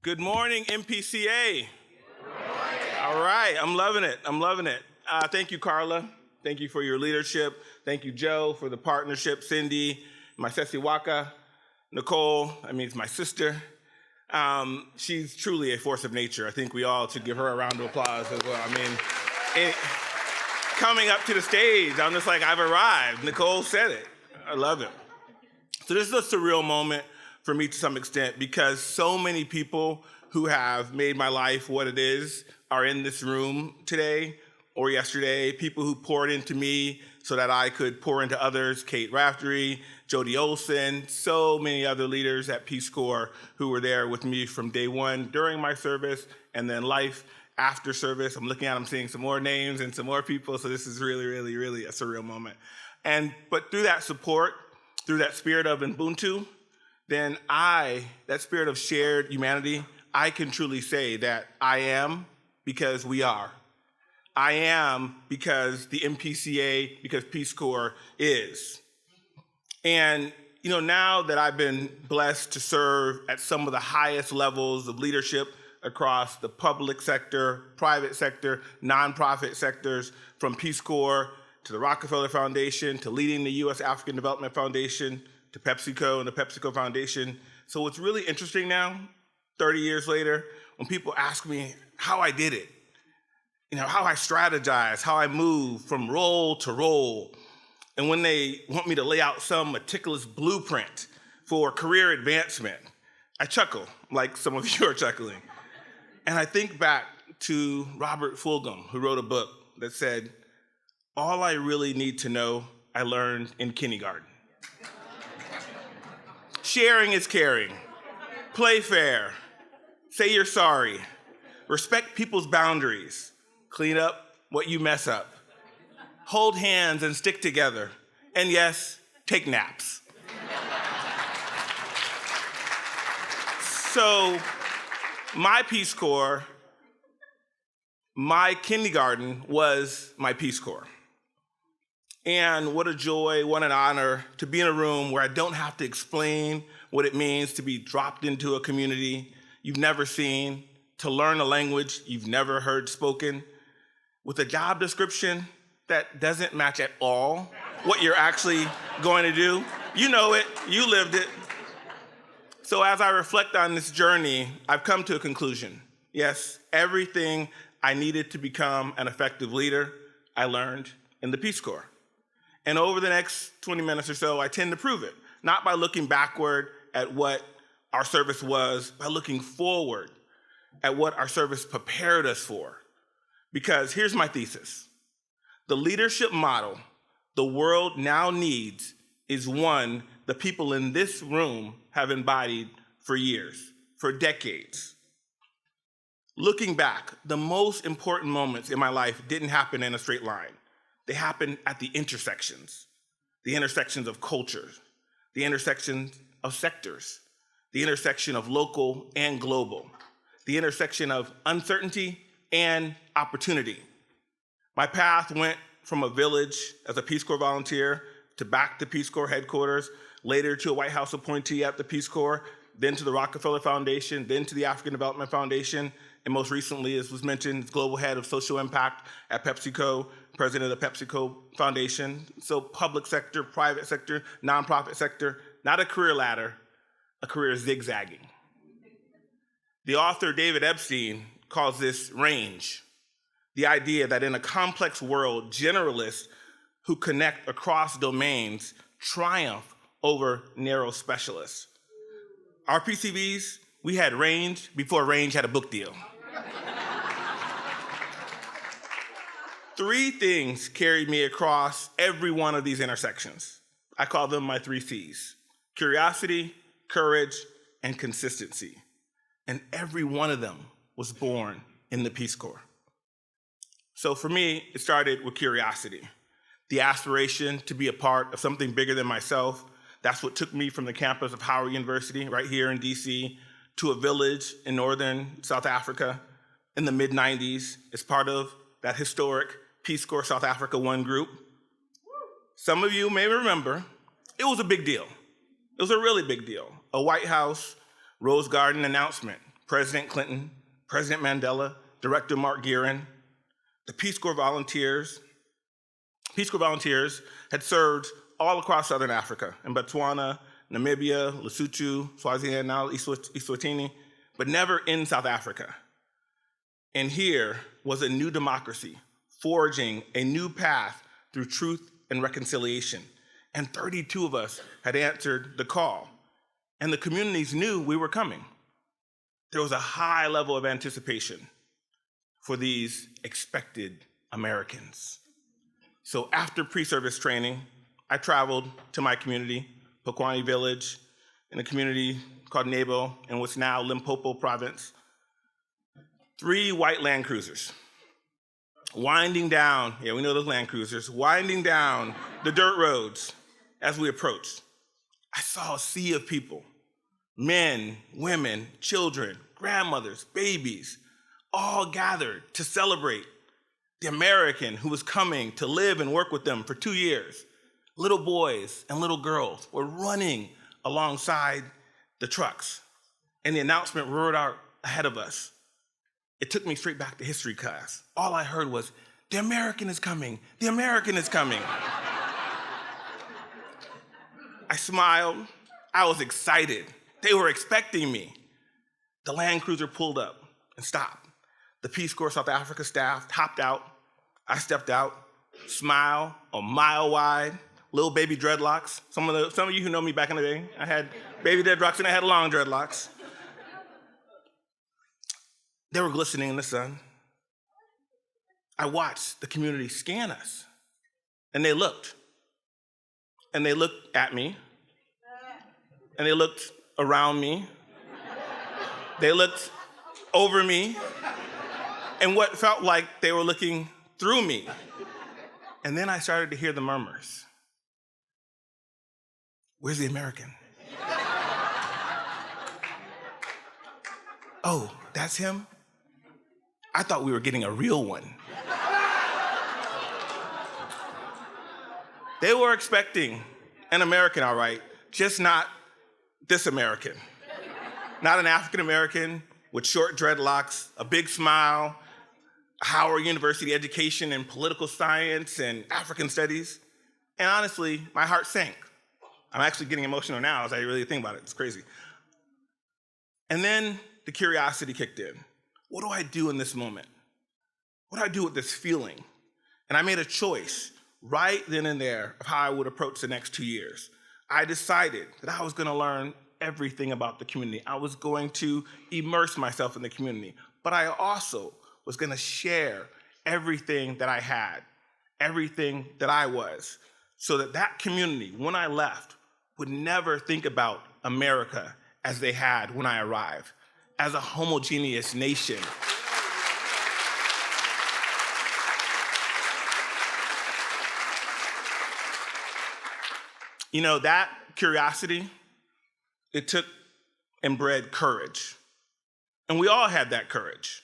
Good morning, MPCA. All right, I'm loving it. Thank you, Carla. Thank you for your leadership. Thank you, Joe, for the partnership. Cindy, my Sesi Waka, Nicole, it's my sister. She's truly a force of nature. I think we all should give her a round of applause as well. Coming up to the stage, I'm just like, I've arrived. Nicole said it. I love it. So this is a surreal moment for me to some extent because so many people who have made my life what it is are in this room today or yesterday, people who poured into me so that I could pour into others, Kate Raftery, Jody Olson, so many other leaders at Peace Corps who were there with me from day one during my service and then life after service. I'm looking at them, seeing some more names and some more people, so this is really, really, really a surreal moment. But through that support, through that spirit of Ubuntu, then that spirit of shared humanity, I can truly say that I am because we are. I am because the MPCA, because Peace Corps is. And now that I've been blessed to serve at some of the highest levels of leadership across the public sector, private sector, nonprofit sectors, from Peace Corps to the Rockefeller Foundation, to leading the U.S. African Development Foundation, to PepsiCo and the PepsiCo Foundation. So what's really interesting now, 30 years later, when people ask me how I did it, how I strategize, how I move from role to role, and when they want me to lay out some meticulous blueprint for career advancement, I chuckle, like some of you are chuckling. And I think back to Robert Fulghum, who wrote a book that said, all I really need to know, I learned in kindergarten. Sharing is caring. Play fair. Say you're sorry. Respect people's boundaries. Clean up what you mess up. Hold hands and stick together. And yes, take naps. So, my Peace Corps, my kindergarten was my Peace Corps. And what a joy, what an honor to be in a room where I don't have to explain what it means to be dropped into a community you've never seen, to learn a language you've never heard spoken, with a job description that doesn't match at all what you're actually going to do. You know it, you lived it. So as I reflect on this journey, I've come to a conclusion. Yes, everything I needed to become an effective leader, I learned in the Peace Corps. And over the next 20 minutes or so, I tend to prove it, not by looking backward at what our service was, by looking forward at what our service prepared us for. Because here's my thesis. The leadership model the world now needs is one the people in this room have embodied for years, for decades. Looking back, the most important moments in my life didn't happen in a straight line. They happen at the intersections of cultures, the intersections of sectors, the intersection of local and global, the intersection of uncertainty and opportunity. My path went from a village as a Peace Corps volunteer to back to Peace Corps headquarters, later to a White House appointee at the Peace Corps, then to the Rockefeller Foundation, then to the African Development Foundation, and most recently, as was mentioned, global head of social impact at PepsiCo, president of the PepsiCo Foundation. So public sector, private sector, nonprofit sector, not a career ladder, a career zigzagging. The author David Epstein calls this range, the idea that in a complex world, generalists who connect across domains triumph over narrow specialists. Our PCVs, we had range before range had a book deal. 3 things carried me across every one of these intersections. I call them my 3 C's: curiosity, courage, and consistency. And every one of them was born in the Peace Corps. So for me, it started with curiosity, the aspiration to be a part of something bigger than myself. That's what took me from the campus of Howard University right here in DC to a village in northern South Africa in the mid-90s as part of that historic Peace Corps South Africa 1 group. Some of you may remember, it was a big deal. It was a really big deal. A White House Rose Garden announcement President Clinton, President Mandela, Director Mark Gearan. The Peace Corps volunteers had served all across Southern Africa, in Botswana, Namibia, Lesotho, Swaziland, now Eswatini, but never in South Africa. And here was a new democracy, forging a new path through truth and reconciliation. And 32 of us had answered the call. And the communities knew we were coming. There was a high level of anticipation for these expected Americans. So after pre-service training, I traveled to my community, Pokwani Village, in a community called Nebo in what's now Limpopo province. 3 white Land Cruisers, winding down, yeah, we know those Land Cruisers, winding down the dirt roads as we approached. I saw a sea of people, men, women, children, grandmothers, babies, all gathered to celebrate the American who was coming to live and work with them for 2 years. Little boys and little girls were running alongside the trucks, and the announcement roared out ahead of us. It took me straight back to history class. All I heard was, "The American is coming, the American is coming." I smiled, I was excited. They were expecting me. The Land Cruiser pulled up and stopped. The Peace Corps South Africa staff hopped out. I stepped out, smile a mile wide, little baby dreadlocks. Some of you who know me back in the day, I had baby dreadlocks and I had long dreadlocks. They were glistening in the sun. I watched the community scan us, and they looked. And they looked at me, and they looked around me. They looked over me, and what felt like they were looking through me. And then I started to hear the murmurs. "Where's the American?" "Oh, that's him? I thought we were getting a real one." They were expecting an American, all right, just not this American. Not an African American with short dreadlocks, a big smile, a Howard University education in political science and African studies. And honestly, my heart sank. I'm actually getting emotional now as I really think about it. It's crazy. And then the curiosity kicked in. What do I do in this moment? What do I do with this feeling? And I made a choice right then and there of how I would approach the next 2 years. I decided that I was going to learn everything about the community. I was going to immerse myself in the community, but I also was going to share everything that I had, everything that I was, so that that community, when I left, would never think about America as they had when I arrived, as a homogeneous nation. You know, that curiosity, it took and bred courage. And we all had that courage.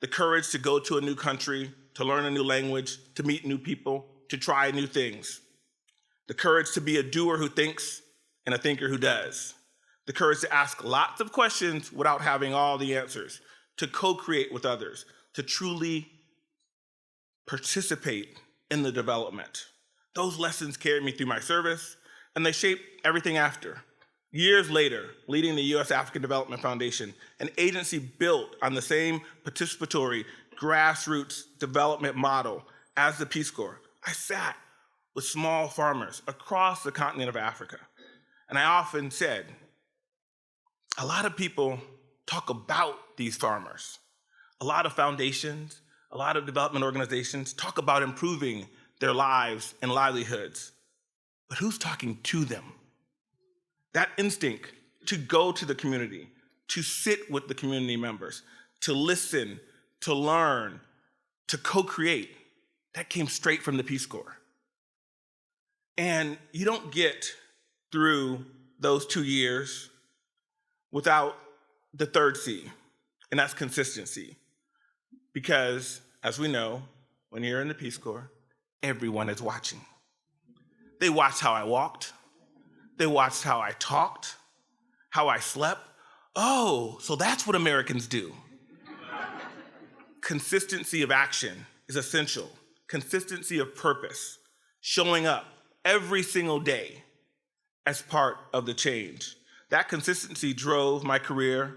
The courage to go to a new country, to learn a new language, to meet new people, to try new things. The courage to be a doer who thinks and a thinker who does. The courage to ask lots of questions without having all the answers, to co-create with others, to truly participate in the development. Those lessons carried me through my service, and they shaped everything after. Years later, leading the U.S. African Development Foundation, an agency built on the same participatory grassroots development model as the Peace Corps, I sat with small farmers across the continent of Africa. And I often said, a lot of people talk about these farmers. A lot of foundations, a lot of development organizations talk about improving their lives and livelihoods. But who's talking to them? That instinct to go to the community, to sit with the community members, to listen, to learn, to co-create, that came straight from the Peace Corps. And you don't get through those 2 years without the third C, and that's consistency. Because, as we know, when you're in the Peace Corps, everyone is watching. They watched how I walked. They watched how I talked, how I slept, Oh, so that's what Americans do. Consistency of action is essential. Consistency of purpose, showing up every single day as part of the change. That consistency drove my career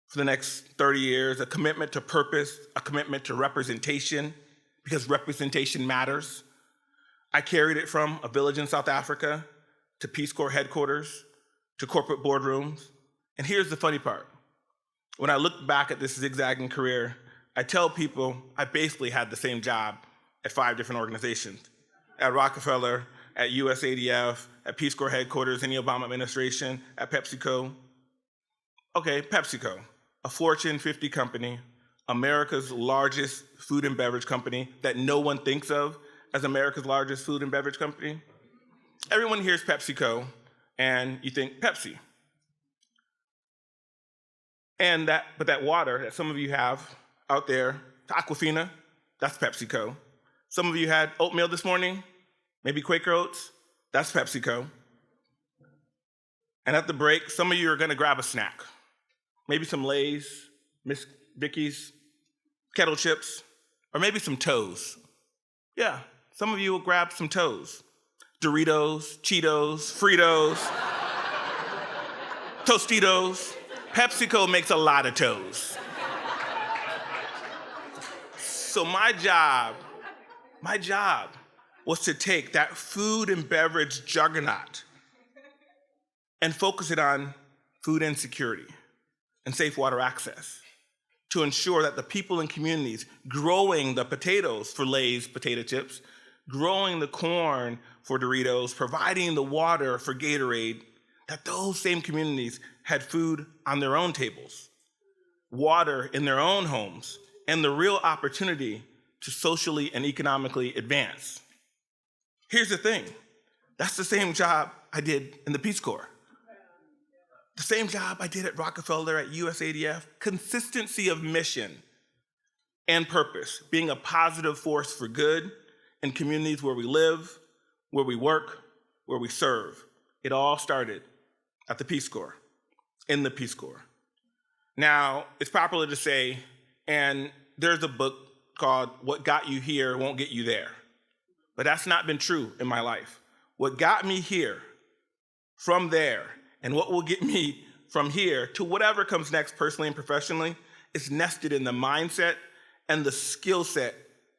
for the next 30 years, a commitment to purpose, a commitment to representation, because representation matters. I carried it from a village in South Africa to Peace Corps headquarters to corporate boardrooms. And here's the funny part. When I look back at this zigzagging career, I tell people I basically had the same job at 5 different organizations. At Rockefeller, at USADF, at Peace Corps headquarters in the Obama administration, at PepsiCo. Okay, PepsiCo, a Fortune 50 company, America's largest food and beverage company that no one thinks of as America's largest food and beverage company. Everyone hears PepsiCo and you think Pepsi. But that water that some of you have out there, Aquafina, that's PepsiCo. Some of you had oatmeal this morning, maybe Quaker Oats, that's PepsiCo. And at the break, some of you are gonna grab a snack. Maybe some Lay's, Miss Vicky's, kettle chips, or maybe some Toes. Yeah, some of you will grab some Toes. Doritos, Cheetos, Fritos, Tostitos. PepsiCo makes a lot of Toes. So my job was to take that food and beverage juggernaut and focus it on food insecurity and safe water access to ensure that the people in communities growing the potatoes for Lay's potato chips, growing the corn for Doritos, providing the water for Gatorade, that those same communities had food on their own tables, water in their own homes, and the real opportunity to socially and economically advance. Here's the thing, that's the same job I did in the Peace Corps. The same job I did at Rockefeller, at USADF, consistency of mission and purpose, being a positive force for good in communities where we live, where we work, where we serve. It all started at the Peace Corps, in the Peace Corps. Now, it's popular to say, and there's a book called What Got You Here Won't Get You There. But that's not been true in my life. What got me here, from there, and what will get me from here to whatever comes next personally and professionally is nested in the mindset and the skill set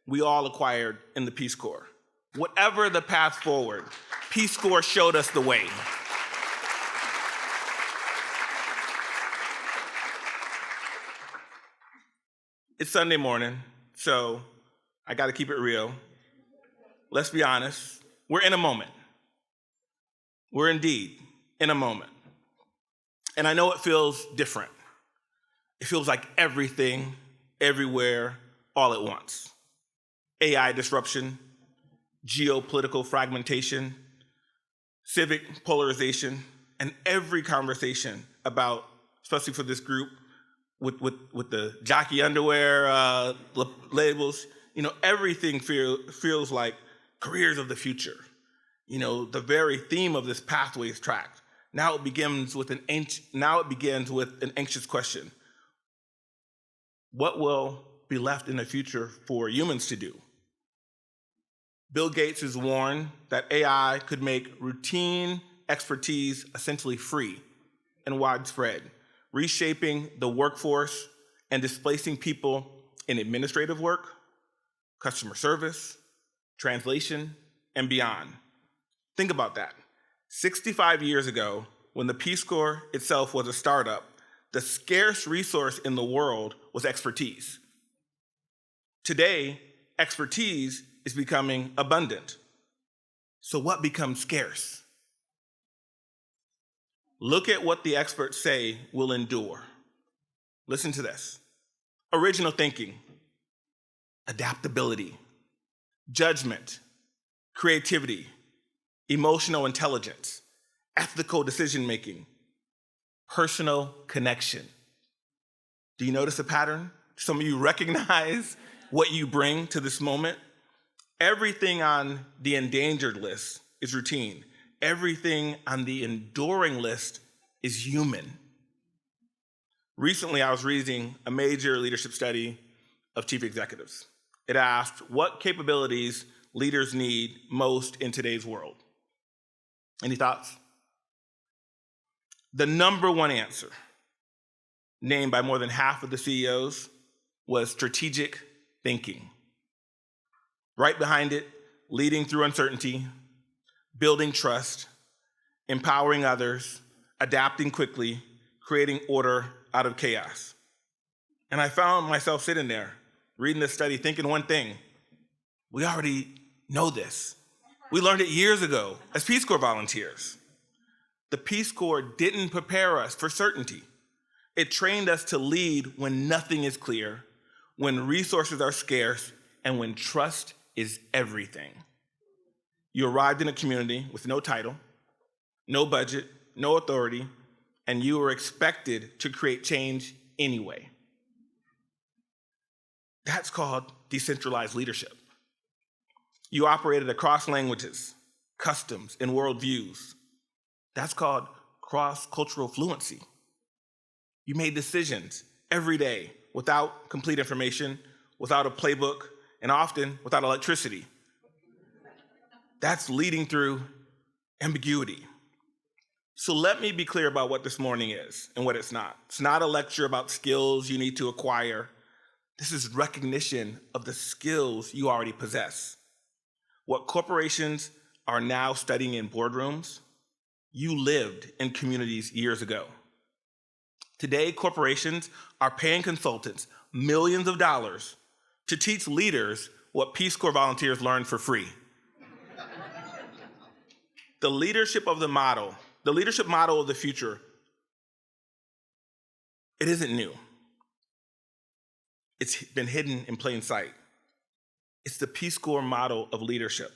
we all acquired in the Peace Corps. Whatever the path forward, Peace Corps showed us the way. It's Sunday morning, so I gotta keep it real. Let's be honest, we're in a moment. We're indeed in a moment. And I know it feels different. It feels like everything, everywhere, all at once. AI disruption, geopolitical fragmentation, civic polarization, and every conversation about, especially for this group, with the jockey underwear labels, everything feels like careers of the future. The very theme of this pathway is tracked. Now it begins with an anxious question. What will be left in the future for humans to do? Bill Gates has warned that AI could make routine expertise essentially free and widespread, reshaping the workforce and displacing people in administrative work, customer service, translation, and beyond. Think about that. 65 years ago, when the Peace Corps itself was a startup, the scarce resource in the world was expertise. Today, expertise is becoming abundant. So what becomes scarce? Look at what the experts say will endure. Listen to this. Original thinking, adaptability, judgment, creativity, emotional intelligence, ethical decision-making, personal connection. Do you notice a pattern? Some of you recognize what you bring to this moment? Everything on the endangered list is routine. Everything on the enduring list is human. Recently, I was reading a major leadership study of chief executives. It asked, what capabilities leaders need most in today's world? Any thoughts? The number one answer, named by more than half of the CEOs, was strategic thinking. Right behind it, leading through uncertainty, building trust, empowering others, adapting quickly, creating order out of chaos. And I found myself sitting there, reading this study, thinking one thing: we already know this. We learned it years ago as Peace Corps volunteers. The Peace Corps didn't prepare us for certainty. It trained us to lead when nothing is clear, when resources are scarce, and when trust is everything. You arrived in a community with no title, no budget, no authority, and you were expected to create change anyway. That's called decentralized leadership. You operated across languages, customs, and worldviews. That's called cross-cultural fluency. You made decisions every day without complete information, without a playbook, and often without electricity. That's leading through ambiguity. So let me be clear about what this morning is and what it's not. It's not a lecture about skills you need to acquire. This is recognition of the skills you already possess. What corporations are now studying in boardrooms, you lived in communities years ago. Today, corporations are paying consultants millions of dollars to teach leaders what Peace Corps volunteers learned for free. The leadership model of the future, it isn't new. It's been hidden in plain sight. It's the Peace Corps model of leadership.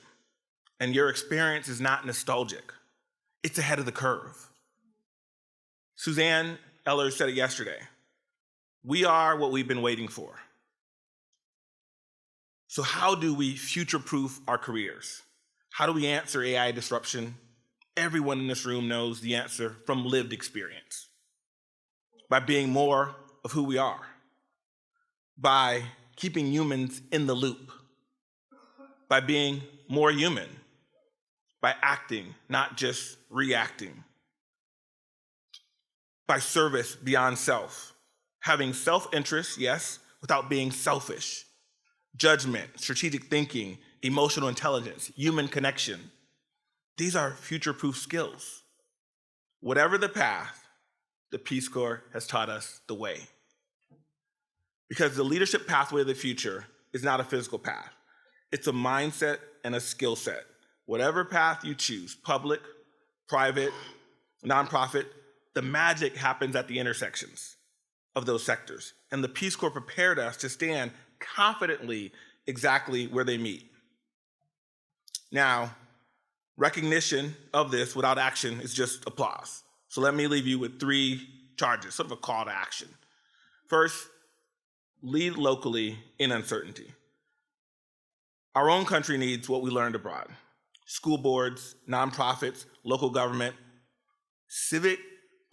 And your experience is not nostalgic. It's ahead of the curve. Suzanne Eller said it yesterday. We are what we've been waiting for. So how do we future-proof our careers? How do we answer AI disruption? Everyone in this room knows the answer from lived experience. By being more of who we are. By keeping humans in the loop. By being more human. By acting, not just reacting. By service beyond self. Having self-interest, yes, without being selfish. Judgment, strategic thinking, emotional intelligence, human connection. These are future-proof skills. Whatever the path, the Peace Corps has taught us the way. Because the leadership pathway of the future is not a physical path. It's a mindset and a skill set. Whatever path you choose, public, private, nonprofit, the magic happens at the intersections of those sectors. And the Peace Corps prepared us to stand confidently exactly where they meet. Now, recognition of this without action is just applause. So let me leave you with 3 charges, sort of a call to action. First, lead locally in uncertainty. Our own country needs what we learned abroad. School boards, nonprofits, local government. Civic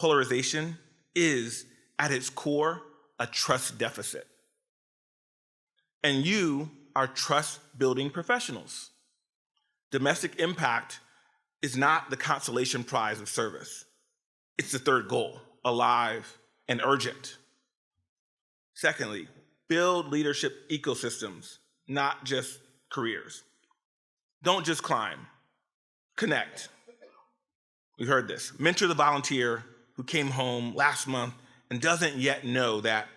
polarization is, at its core, a trust deficit. And you are trust-building professionals. Domestic impact is not the consolation prize of service. It's the third goal, alive and urgent. Secondly, build leadership ecosystems, not just careers. Don't just climb, connect. We heard this. Mentor the volunteer who came home last month and doesn't yet know that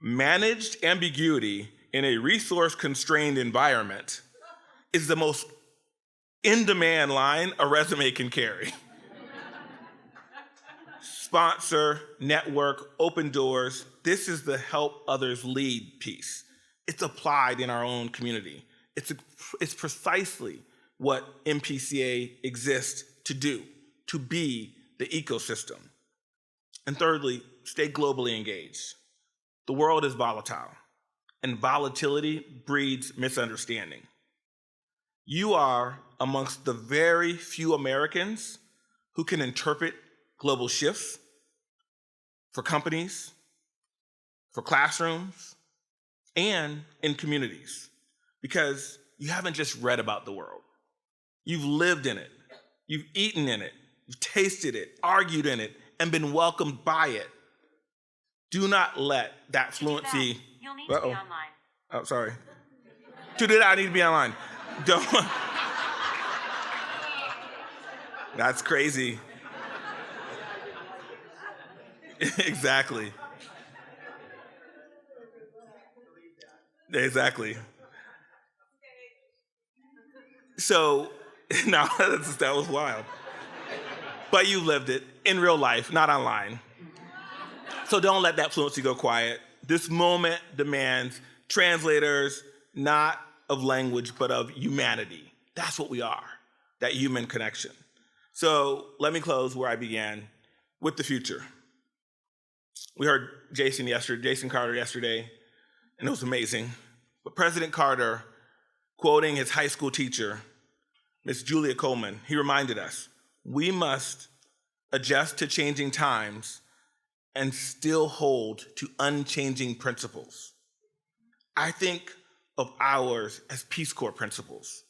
managed ambiguity in a resource-constrained environment is the most in-demand line a resume can carry. Sponsor, network, open doors. This is the help others lead piece. It's applied in our own community. It's precisely what MPCA exists to do, to be the ecosystem. And thirdly, stay globally engaged. The world is volatile, and volatility breeds misunderstanding. You are amongst the very few Americans who can interpret global shifts, for companies, for classrooms, and in communities. Because you haven't just read about the world. You've lived in it. You've eaten in it. You've tasted it, argued in it, and been welcomed by it. Do not let that fluency. You'll need to be online. Oh, sorry. To do that, I need to be online. Don't. That's crazy. Exactly. Exactly. So, no, that was wild. But you lived it in real life, not online. So don't let that fluency go quiet. This moment demands translators, not of language, but of humanity. That's what we are, that human connection. So let me close where I began, with the future. We heard Jason Carter yesterday, and it was amazing. But President Carter, quoting his high school teacher, Miss Julia Coleman, he reminded us, we must adjust to changing times and still hold to unchanging principles. I think of ours as Peace Corps principles,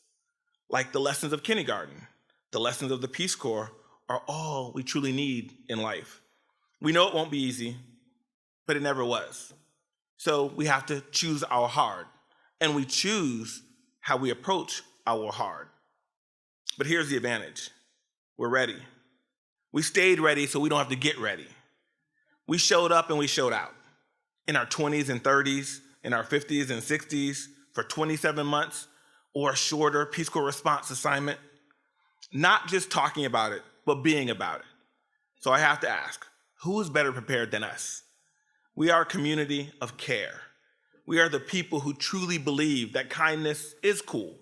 like the lessons of kindergarten. The lessons of the Peace Corps are all we truly need in life. We know it won't be easy, but it never was. So we have to choose our hard, and we choose how we approach our hard. But here's the advantage. We're ready. We stayed ready so we don't have to get ready. We showed up and we showed out. In our 20s and 30s, in our 50s and 60s, for 27 months, or a shorter Peace Corps response assignment. Not just talking about it, but being about it. So I have to ask, who is better prepared than us? We are a community of care. We are the people who truly believe that kindness is cool.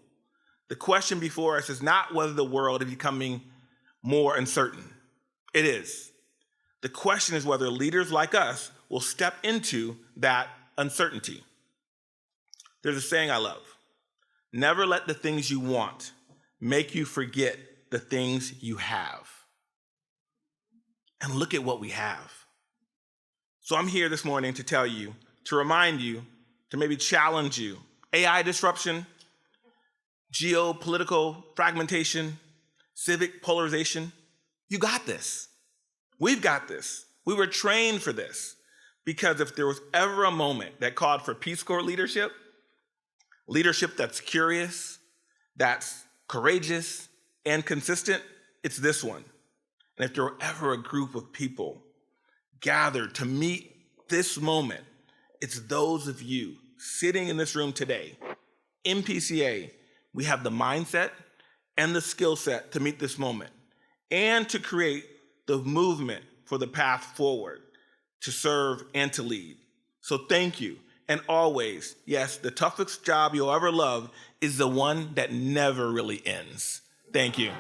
The question before us is not whether the world is becoming more uncertain. It is. The question is whether leaders like us will step into that uncertainty. There's a saying I love. Never let the things you want make you forget the things you have. And look at what we have. So I'm here this morning to tell you, to remind you, to maybe challenge you. AI disruption, geopolitical fragmentation, civic polarization. You got this. We've got this. We were trained for this. Because if there was ever a moment that called for Peace Corps leadership that's curious, that's courageous, and consistent, it's this one. And if there were ever a group of people gathered to meet this moment, it's those of you sitting in this room today. In PCA, we have the mindset and the skill set to meet this moment and to create the movement for the path forward, to serve and to lead. So thank you. And always, yes, the toughest job you'll ever love is the one that never really ends. Thank you.